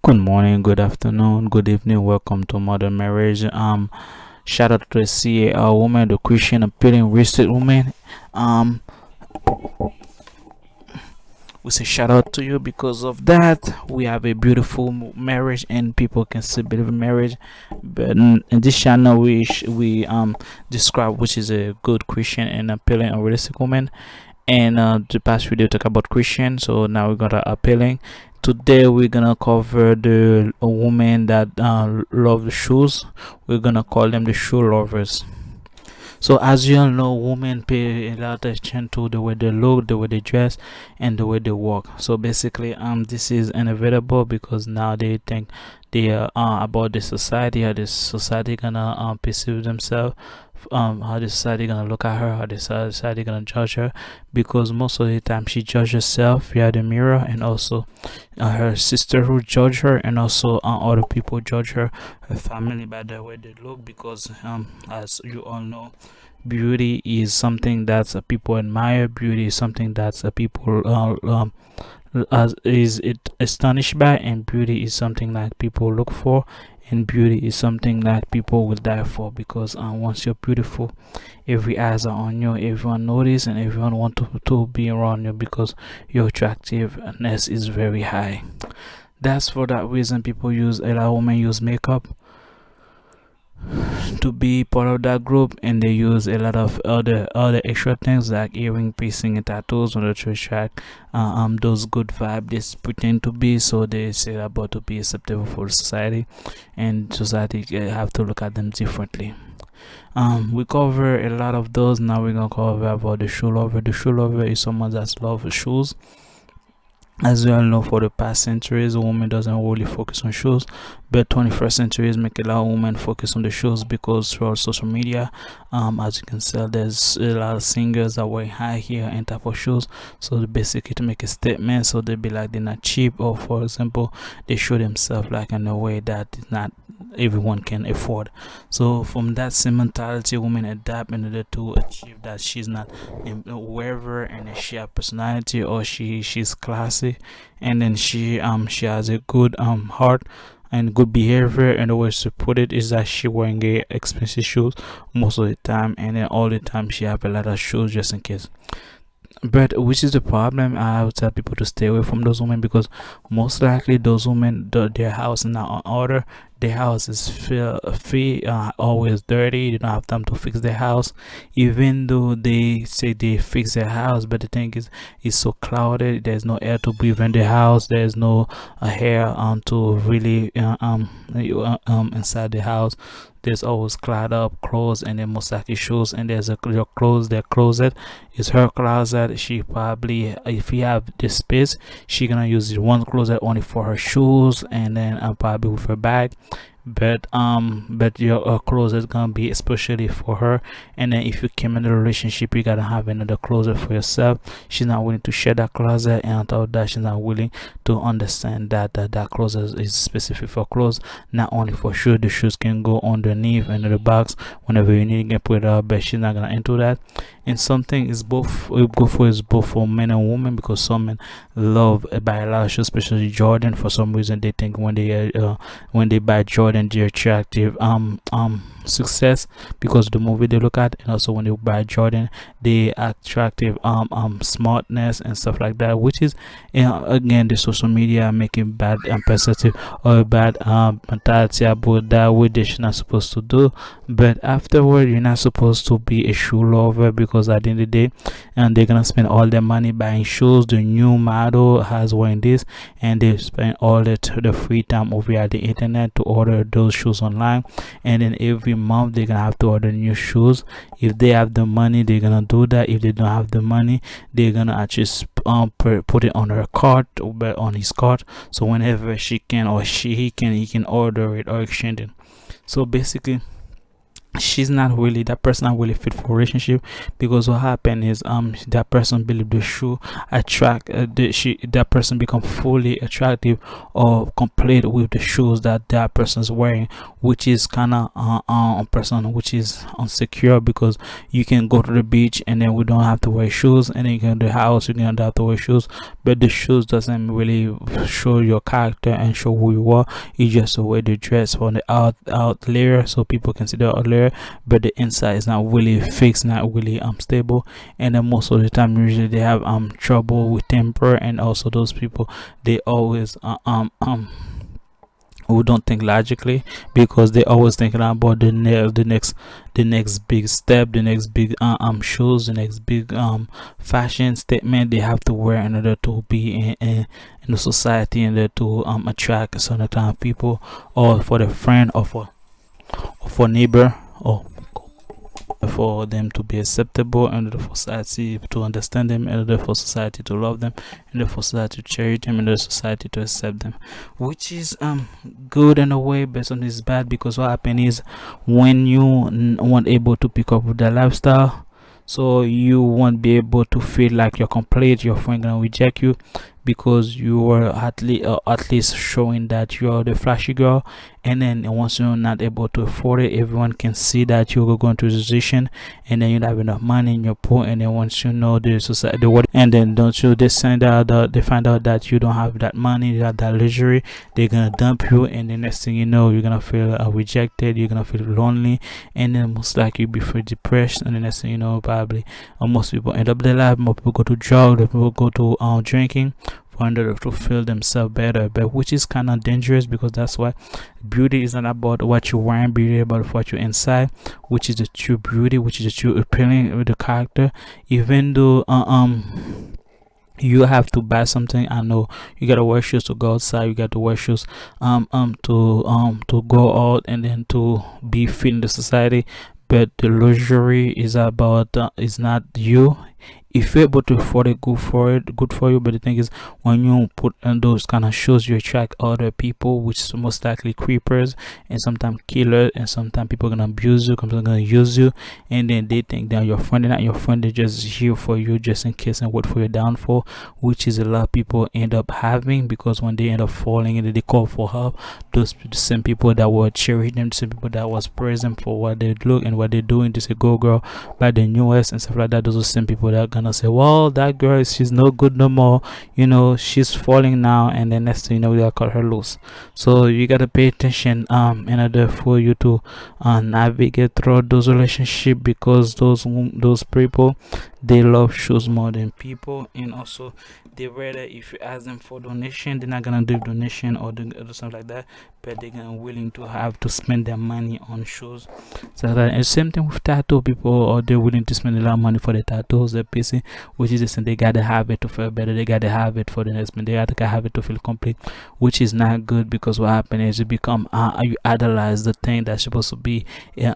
Good morning, good afternoon, good evening. Welcome to Modern Marriage. Shout out to the CA woman, the Christian appealing real woman. Um, we say shout out to you because of that. We have a beautiful marriage, and people can still believe in marriage. But in this channel, we describe which is a good Christian and appealing and realistic woman. And the past video talk about Christian, so now we got appealing. Today we're gonna cover the a woman that love the shoes. We're gonna call them the shoe lovers. So as you all know, women pay a lot of attention to the way they look, the way they dress, and the way they walk. So basically, this is inevitable because now they think they are about the society, how the society gonna perceive themselves, how the society gonna look at her, how the society gonna judge her, because most of the time she judges herself via the mirror, and also her sister who judge her, and also other people judge her, her family by the way they look, because as you all know, beauty is something that people admire. Beauty is something that people is it astonished by, and beauty is something like people look for, and beauty is something like people will die for, because once you're beautiful, every eyes are on you, everyone notice, and everyone want to be around you because your attractiveness is very high. That's for that reason people use a lot of women use makeup to be part of that group, and they use a lot of other extra things like earring, piercing, and tattoos in order to attract those good vibes they pretend to be, so they say about to be acceptable for society, and society have to look at them differently. We cover a lot of those. Now we're gonna cover about the shoe lover. The shoe lover is someone that loves shoes. As we all know, for the past centuries, a woman doesn't really focus on shoes, but 21st centuries make a lot of women focus on the shoes, because throughout social media, as you can see, there's a lot of singers that wear high heel and type of shoes. So they basically to make a statement, so they be like they're not cheap, or for example, they show themselves like in a way that is not everyone can afford. So from that same mentality, women adapt in order to achieve that she's not wherever, and she has personality, or she's classy, and then she has a good heart and good behavior. And the way to put it is that she wearing expensive shoes most of the time, and then all the time she have a lot of shoes just in case. But which is the problem? I would tell people to stay away from those women, because most likely those women, their house is not in order. Their house is always dirty. They don't have time to fix their house, even though they say they fix their house. But the thing is, it's so clouded. There's no air to breathe in the house. There's no hair to really inside the house. There's always cloud up clothes, and then most likely shoes, and there's your clothes, their closet is her closet. She probably, if you have the space, she gonna use one closet only for her shoes, and then probably with her bag. But your closet is gonna be especially for her. And then if you came in a relationship, you gotta have another closet for yourself. She's not willing to share that closet, and on top of that, she's not willing to understand that closet is specific for clothes, not only for shoes. The shoes can go underneath and in the box whenever you need, you can put it up, but she's not gonna enter that. And something is both good for, is both for men and women, because some men love buy a lot of shoes, especially Jordan. For some reason, they think when they buy Jordan, they're attractive success because of the movie they look at, and also when they buy Jordan, they attractive smartness and stuff like that, which is, again, the social media making bad perspective or bad mentality about that, which they should not supposed to do. But afterward, you're not supposed to be a shoe lover, because at the end of the day, and they're gonna spend all their money buying shoes. The new model has wearing this, and they spend all the free time over at the internet to order those shoes online, and then every month they're gonna have to order new shoes. If they have the money, they're gonna do that. If they don't have the money, they're gonna actually put it on her cart, or on his cart, so whenever she can, or he can order it or exchange it. So basically, she's not really, that person not really fit for relationship, because what happened is that person believe the shoe attract that person become fully attractive or complete with the shoes that that person's wearing, which is kind of a person which is insecure, because you can go to the beach and then we don't have to wear shoes, and then you can go to the house, you don't have to wear shoes, but the shoes doesn't really show your character and show who you are. You just wear the dress on the out layer, so people can see the out layer, but the inside is not really fixed, not really stable. And then most of the time usually they have trouble with temper, and also those people, they always who don't think logically, because they always thinking about the next big step, the next big shoes, the next big fashion statement they have to wear in order to be in the society, in order to attract a certain kind of people, or for the friend, or for neighbor, or for them to be acceptable, and for society to understand them, and for society to love them, and for society to cherish them, and the society to accept them, which is good in a way, but sometimes bad, because what happens is when you weren't able to pick up with that lifestyle, so you won't be able to feel like you're complete. Your friend gonna reject you because you were at least showing that you're the flashy girl, and then once you're not able to afford it, everyone can see that you're going to decision, and then you don't have enough money in your pool, and then once you know the society, the what, and then don't you, they find out that you don't have that money, you have that luxury, they're gonna dump you, and the next thing you know, you're gonna feel rejected, you're gonna feel lonely, and then most likely you'll be feel depressed, and the next thing you know, probably most people end up their life, more people go to drugs, people go to drinking, for order to feel themselves better, but which is kind of dangerous, because that's why beauty is not about what you're wearing, beauty is about what you're inside, which is the true beauty, which is the true appealing with the character. Even though you have to buy something, I know you gotta wear shoes to go outside, you got to wear shoes to go out, and then to be fit in the society, but the luxury is about is not you. If you're able to afford it, good for you, but the thing is, when you put on those kind of shows, you attract other people, which is most likely creepers, and sometimes killers, and sometimes people gonna abuse you, people gonna use you, and then they think they're your friend. They're not your friend, they're just here for you, just in case, and wait for your downfall, which is a lot of people end up having, because when they end up falling and they call for help, those the same people that were cheering them, the same people that was present for what they look and what they're doing, they say go girl, by the newest and stuff like that, those are the same people that are gonna say, well, that girl, she's no good no more, she's falling now, and then next thing you know, they'll cut her loose. So you gotta pay attention in order for you to navigate through those relationships, because those people, they love shoes more than people, and also they rather, if you ask them for donation, they're not gonna do donation or do something like that, but they're gonna willing to have to spend their money on shoes. So that, and same thing with tattoo people, or they're willing to spend a lot of money for the tattoos, the PC, which is the same. They gotta have it to feel better, they gotta have it for the next month, they gotta have it to feel complete, which is not good, because what happens is you become you idolize the thing that's supposed to be a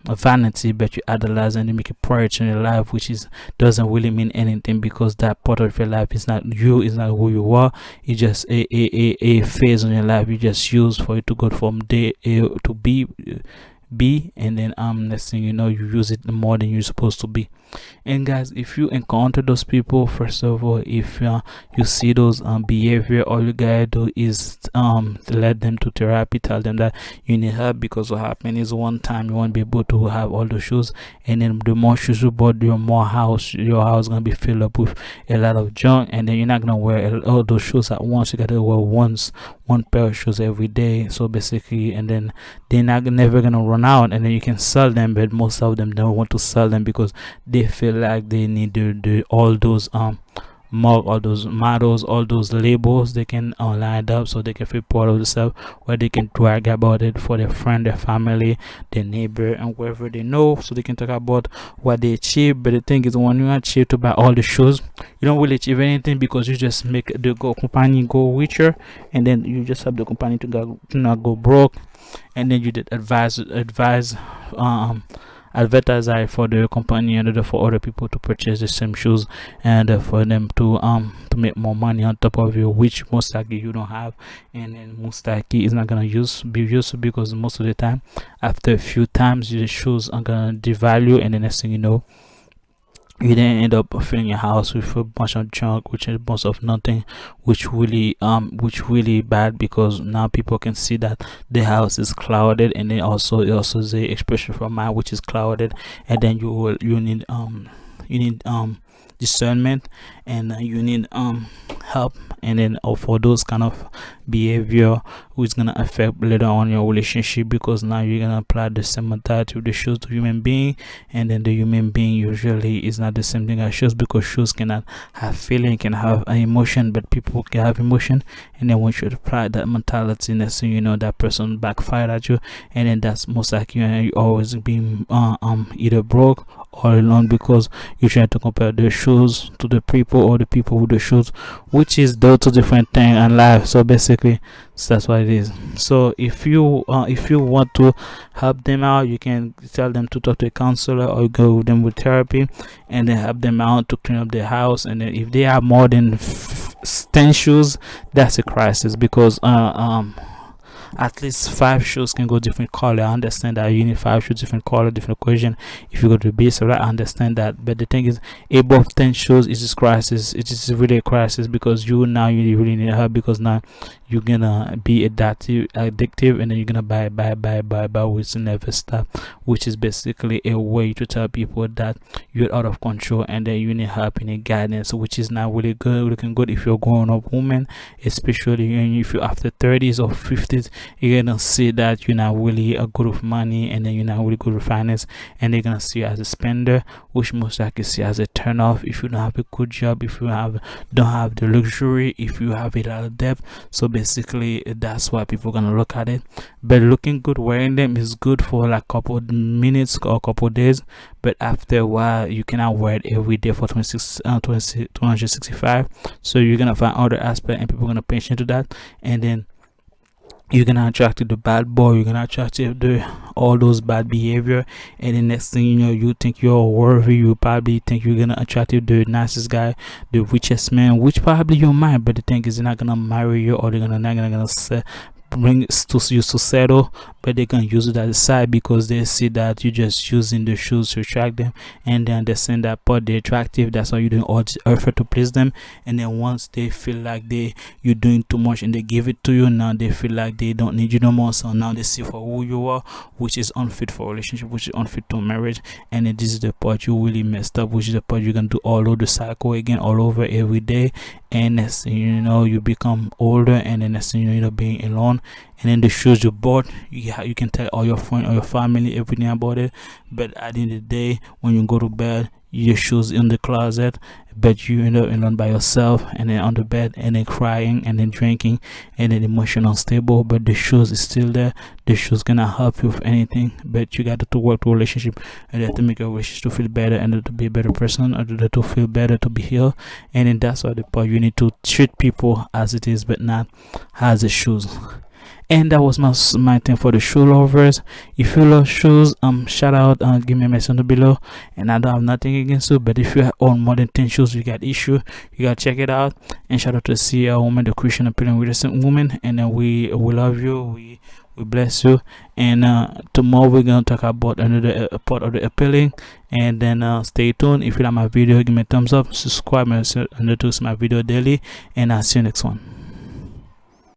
vanity, but you idolize and you make it priority in your life, which is doesn't really mean anything, because that part of your life is not you, is not who you are. It's just a phase in your life you just use for it to go from day to B, and then next thing you know, you use it more than you're supposed to be. And guys, if you encounter those people, first of all, if you see those behavior, all you gotta do is let them to therapy, tell them that you need help, because what happens is one time you won't be able to have all the shoes, and then the more shoes you bought, your house gonna be filled up with a lot of junk, and then you're not gonna wear all those shoes at once. You gotta wear one pair of shoes every day, so basically, and then they're never gonna run out, and then you can sell them, but most of them don't want to sell them because they feel like they need to all those mark, all those models, all those labels they can line up, so they can feel proud of themselves, where they can brag about it for their friend, their family, their neighbor, and wherever they know, so they can talk about what they achieve. But the thing is, when you achieve to buy all the shoes, you don't really achieve anything, because you just make the company go richer, and then you just have the company to not go broke, and then you did advise advertise it for the company and for other people to purchase the same shoes, and for them to make more money on top of you, which most likely you don't have, and then most likely it's not gonna be used, because most of the time after a few times the shoes are gonna devalue, and the next thing you know, you then end up filling your house with a bunch of junk, which is a bunch of nothing, which really bad, because now people can see that the house is clouded, and then also the expression from mind, which is clouded, and then you need discernment, and you need help, and then for those kind of behavior, which gonna affect later on your relationship, because now you're gonna apply the same mentality with the shoes to human being, and then the human being usually is not the same thing as shoes, because shoes cannot have feeling, can have an emotion, but people can have emotion, and then once you apply that mentality, next thing you know, that person backfired at you, and then that's most likely you always being either broke or alone, because you try to compare the shoes to the people, or the people with the shoes, which is those two different things in life. So basically, so that's what it is. So if you want to help them out, you can tell them to talk to a counselor, or go with them with therapy, and then help them out to clean up their house. And then if they have more than 10 shoes, that's a crisis, because at least 5 shoes can go different color. I understand that you need 5 shoes different color, different occasion if you go to the base, so I understand that. But the thing is, above 10 shoes is this crisis. It is really a crisis, because you really need help, because now you're gonna be addictive, and then you're gonna buy, which never stop, which is basically a way to tell people that you're out of control, and then you need help, you need guidance, which is not really good, looking good if you're a grown-up woman, especially if you're after 30s or 50s. You're gonna see that you're not really a good with money, and then you're not really good with finance, and they're gonna see you as a spender, which most likely see as a turn off if you don't have a good job, if you don't have the luxury, if you have a lot of debt. So basically that's why people gonna look at it. But looking good wearing them is good for like a couple minutes or a couple days, but after a while you cannot wear it every day for 365. So you're gonna find other aspect, and people gonna pay attention to that, and then you're gonna attract the bad boy, you're gonna attract all those bad behavior, and the next thing you know, you think you're worthy, you probably think you're gonna attract the nicest guy, the richest man, which probably you might, but the thing is, they're not gonna marry you, or they're not gonna bring to you to settle, but they can use it as a side, because they see that you're just using the shoes to attract them, and they understand that part they're attractive, that's why you're doing all the effort to please them. And then once they feel like you're doing too much, and they give it to you, now they feel like they don't need you no more, so now they see for who you are, which is unfit for a relationship, which is unfit to marriage. And then this is the part you really messed up, which is the part you're gonna do all of the cycle again, all over every day, and next thing you know, you become older, and then next thing you know, being alone. And then the shoes you bought, you can tell all your friends or your family everything about it, but at the end of the day, when you go to bed, your shoes in the closet, but you end up alone by yourself, and then on the bed, and then crying, and then drinking, and then emotional unstable, but the shoes is still there. The shoes gonna help you with anything, but you got to work the relationship, and you have to make your relationship to feel better, and to be a better person, or to feel better, to be healed. And then that's why the part you need to treat people as it is, but not as the shoes. And that was my thing for the shoe lovers. If you love shoes, shout out, give me a message down below. And I don't have nothing against you, but if you own more than 10 shoes, you got issue, you gotta check it out. And shout out to the woman, the Christian appealing recent woman. And then we love you, we bless you. And tomorrow we're gonna talk about another part of the appealing. And then stay tuned. If you like my video, give me a thumbs up, subscribe, and notice my video daily. And I'll see you next one.